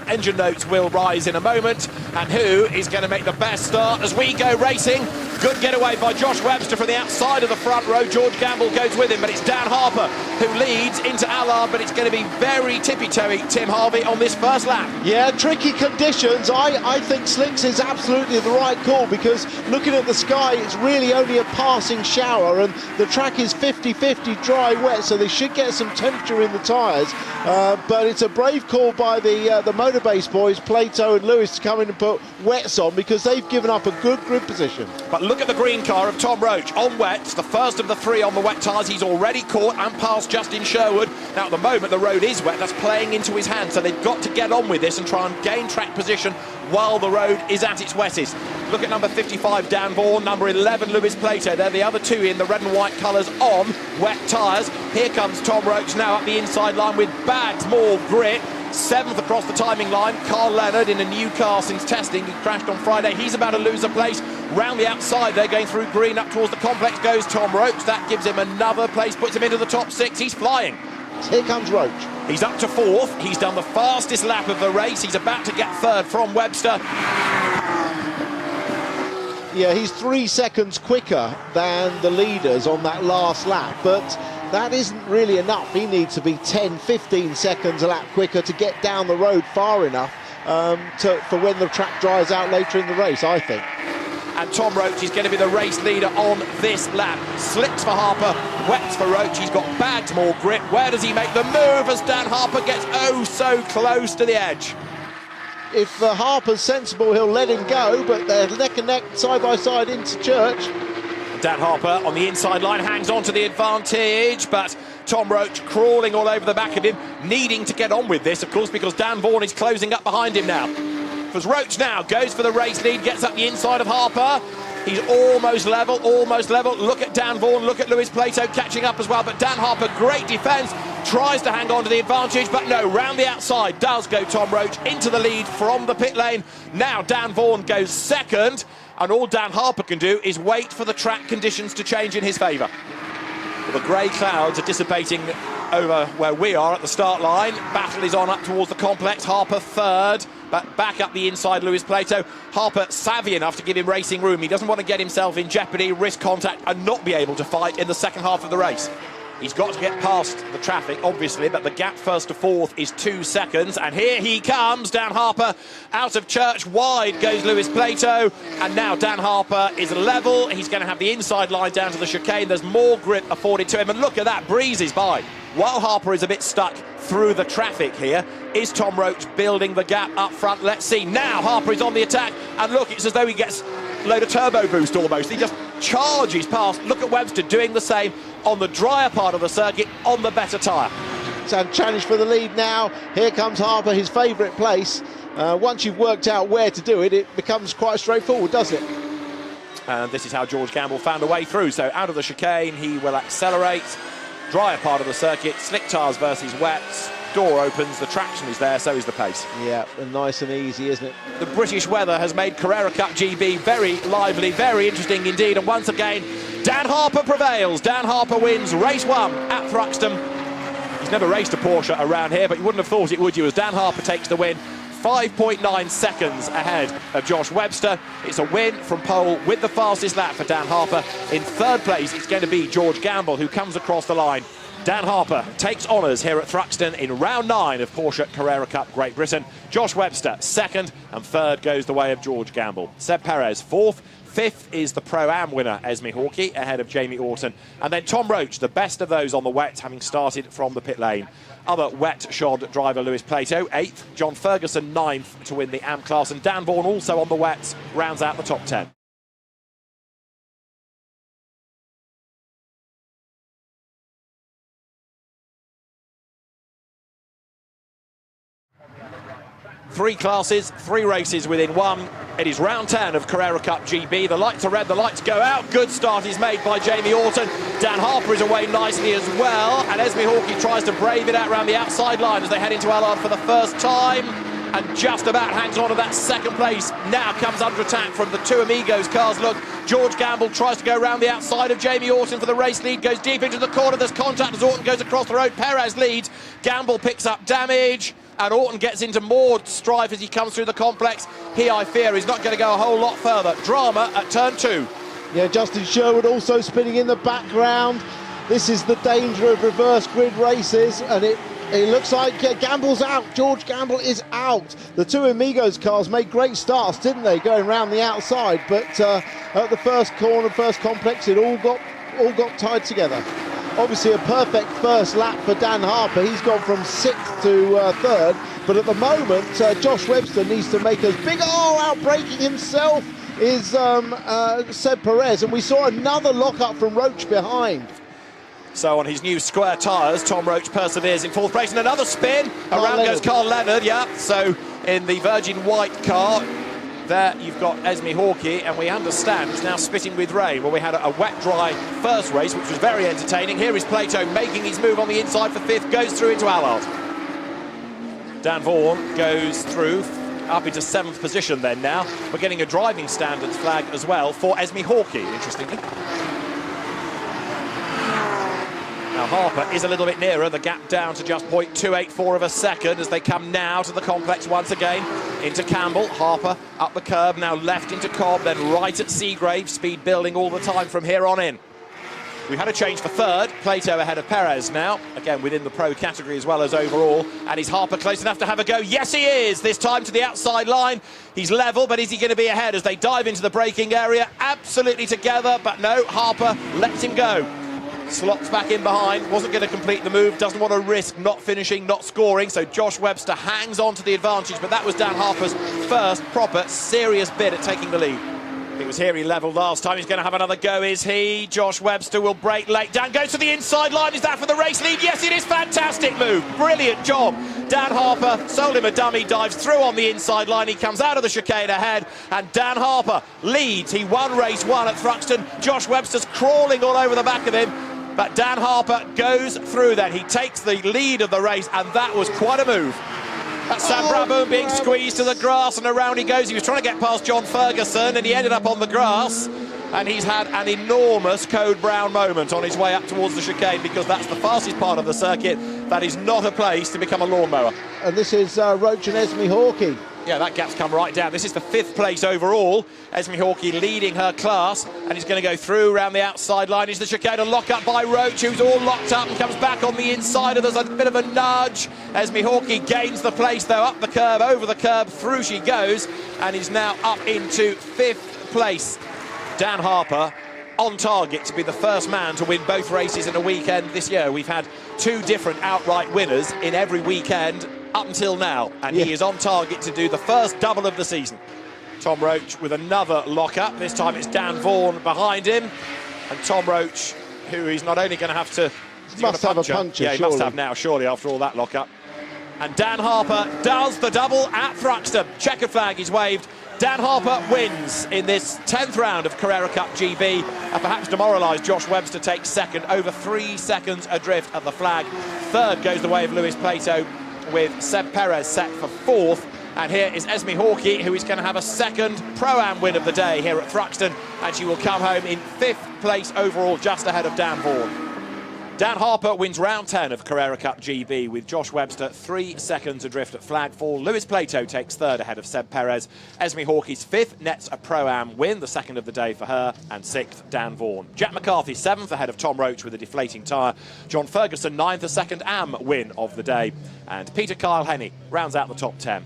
Engine notes will rise in a moment. And who is going to make the best start as we go racing? Good getaway by Josh Webster from the outside of the front row. George Gamble goes with him, but it's Dan Harper who leads into Allard, but it's going to be very tippy-toey, Tim Harvey, on this first lap. Yeah, tricky conditions. I think slicks is absolutely the right call, because looking at the sky, it's really only a passing shower, and the track is 50-50 dry wet, so they should get some temperature in the tyres. But it's a brave call by the Motorbase boys, Plato and Lewis, to come in and put wets on, because they've given up a good grid position. But look at the green car of Tom Roach on wets, the first of the three on the wet tyres. He's already caught and passed Justin Sherwood. Now at the moment the road is wet, that's playing into his hand, so they've got to get on with this and try and gain track position while the road is at its wettest. Look at number 55 Dan Vaughan, number 11 Lewis Plato. They're the other two in the red and white colours on wet tyres. Here comes Tom Roach now up the inside line with bags more grit. 7th across the timing line, Carl Leonard in a new car since testing. He crashed on Friday. He's about to lose a place. Round the outside, they're going through green up towards the complex goes Tom Roach. That gives him another place, puts him into the top 6. He's flying. Here comes Roach. He's up to 4th. He's done the fastest lap of the race. He's about to get 3rd from Webster. Yeah, he's 3 seconds quicker than the leaders on that last lap, but that isn't really enough. He needs to be 10-15 seconds a lap quicker to get down the road far enough for when the track dries out later in the race, I think. And Tom Roach is going to be the race leader on this lap. Slicks for Harper, wets for Roach. He's got bags more grip. Where does he make the move as Dan Harper gets oh so close to the edge? If Harper's sensible, he'll let him go, but they're neck and neck, side by side into Church. Dan Harper on the inside line hangs on to the advantage, but Tom Roach crawling all over the back of him, needing to get on with this, of course, because Dan Vaughan is closing up behind him now. Because Roach now goes for the race lead, gets up the inside of Harper. He's almost level, almost level. Look at Dan Vaughan, look at Lewis Plato catching up as well, but Dan Harper, great defence, tries to hang on to the advantage, but no, round the outside does go Tom Roach into the lead from the pit lane. Now Dan Vaughan goes 2nd, and all Dan Harper can do is wait for the track conditions to change in his favour. Well, the grey clouds are dissipating over where we are at the start line. Battle is on up towards the complex. Harper 3rd, but back up the inside Lewis Plato. Harper savvy enough to give him racing room. He doesn't want to get himself in jeopardy, risk contact and not be able to fight in the second half of the race. He's got to get past the traffic, obviously, but the gap 1st to 4th is 2 seconds. And here he comes, Dan Harper out of Church. Wide goes Lewis Plato. And now Dan Harper is level. He's going to have the inside line down to the chicane. There's more grip afforded to him. And look at that, breezes by. While Harper is a bit stuck through the traffic here, is Tom Roach building the gap up front? Let's see. Now Harper is on the attack. And look, it's as though he gets a load of turbo boost almost. He just charges past. Look at Webster doing the same on the drier part of the circuit on the better tyre. So challenge for the lead now. Here comes Harper, his favourite place. Once you've worked out where to do it, it becomes quite straightforward, doesn't it? And this is how George Gamble found a way through. So out of the chicane, he will accelerate. Drier part of the circuit, slick tyres versus wets. Door opens, the traction is there, so is the pace. Yeah, and nice and easy, isn't it? The British weather has made Carrera Cup GB very lively, very interesting indeed. And once again, Dan Harper prevails. Dan Harper wins race 1 at Thruxton. He's never raced a Porsche around here, but you wouldn't have thought it, would you, as Dan Harper takes the win. 5.9 seconds ahead of Josh Webster. It's a win from pole with the fastest lap for Dan Harper. In 3rd place, it's going to be George Gamble, who comes across the line. Dan Harper takes honours here at Thruxton in round 9 of Porsche Carrera Cup Great Britain. Josh Webster 2nd, and 3rd goes the way of George Gamble. Seb Perez 4th. 5th is the Pro-Am winner, Esme Hawkey, ahead of Jamie Orton. And then Tom Roach, the best of those on the wet, having started from the pit lane. Other wet shod driver Lewis Plato, 8th. John Ferguson, 9th to win the Am class. And Dan Vaughan, also on the wets, rounds out the top 10. Three classes, 3 races within one. It is round 10 of Carrera Cup GB. The lights are red, the lights go out. Good start is made by Jamie Orton. Dan Harper is away nicely as well. And Esme Hawkey tries to brave it out around the outside line as they head into Allard for the first time. And just about hangs on to that 2nd place. Now comes under attack from the two Amigos cars. Look, George Gamble tries to go around the outside of Jamie Orton for the race lead. Goes deep into the corner. There's contact as Orton goes across the road. Perez leads. Gamble picks up damage. and Orton gets into more strife as he comes through the complex. He, I fear, is not going to go a whole lot further. Drama at turn 2. Yeah, Justin Sherwood also spinning in the background. This is the danger of reverse grid races, and it looks like Gamble's out. George Gamble is out. The two Amigos cars made great starts, didn't they, going round the outside, but at the first corner, first complex, it all got tied together. Obviously a perfect first lap for Dan Harper. He's gone from 6th to 3rd, but at the moment Josh Webster needs to make us big. Outbraking himself is Seb Perez, and we saw another lock-up from Roach behind. So on his new square tyres, Tom Roach perseveres in 4th place, and another spin. Around goes Carl Leonard, yeah. So in the Virgin White car, there you've got Esme Hawkey, and we understand it's now spitting with rain. Well, we had a wet-dry first race, which was very entertaining. Here is Plato making his move on the inside for 5th, goes through into Allard. Dan Vaughan goes through, up into 7th position then now. We're getting a driving standards flag as well for Esme Hawkey, interestingly. Now Harper is a little bit nearer, the gap down to just 0.284 of a second as they come now to the complex once again. Into Campbell, Harper up the curb, now left into Cobb, then right at Seagrave, speed building all the time from here on in. We had a change for 3rd, Plato ahead of Perez now, again within the pro category as well as overall. And is Harper close enough to have a go? Yes, he is, this time to the outside line. He's level, but is he going to be ahead as they dive into the braking area? Absolutely together, but no, Harper lets him go. Slots back in behind, wasn't going to complete the move, doesn't want to risk not finishing, not scoring, so Josh Webster hangs on to the advantage, but that was Dan Harper's first proper serious bid at taking the lead. It was here he levelled last time, he's going to have another go, is he? Josh Webster will break late. Dan goes to the inside line, is that for the race lead? Yes, it is, fantastic move, brilliant job. Dan Harper sold him a dummy, dives through on the inside line, he comes out of the chicane ahead, and Dan Harper leads. He won race 1 at Thruxton. Josh Webster's crawling all over the back of him, but Dan Harper goes through then. He takes the lead of the race, and that was quite a move. That's Sam Brabham being squeezed to the grass, and around he goes. He was trying to get past John Ferguson, and he ended up on the grass. And he's had an enormous Code Brown moment on his way up towards the chicane, because that's the fastest part of the circuit. That is not a place to become a lawnmower. And this is Roach and Esme Hawkey. Yeah, that gap's come right down. This is the 5th place overall. Esme Hawkey leading her class, and he's going to go through around the outside line. Is the chicane, a lock up by Roach, who's all locked up and comes back on the inside, and there's a bit of a nudge. Esme Hawkey gains the place though, up the curb, over the curb, through she goes, and is now up into 5th place. Dan Harper on target to be the first man to win both races in a weekend this year. We've had 2 different outright winners in every weekend up until now, and he is on target to do the first double of the season. Tom Roach with another lock-up. This time it's Dan Vaughan behind him, and Tom Roach, who he's not only going to have to... Must have a puncher, yeah, he surely. must have now, surely, after all that lock-up. And Dan Harper does the double at Thruxton. Checkered flag is waved. Dan Harper wins in this 10th round of Carrera Cup GB, and perhaps demoralised Josh Webster takes 2nd, over 3 seconds adrift at the flag. 3rd goes the way of Lewis Plato, with Seb Perez set for 4th. And here is Esme Hawkey, who is going to have a 2nd Pro-Am win of the day here at Thruxton, and she will come home in 5th place overall, just ahead of Dan Vaughan. Dan Harper wins round 10 of Carrera Cup GB, with Josh Webster 3 seconds adrift at flag fall. Lewis Plato takes 3rd ahead of Seb Perez. Esme Hawkey's 5th nets a Pro-Am win, the 2nd of the day for her, and 6th Dan Vaughan. Jack McCarthy 7th ahead of Tom Roach with a deflating tyre. John Ferguson 9th, a 2nd Am win of the day. And Peter Kyle Henney rounds out the top 10.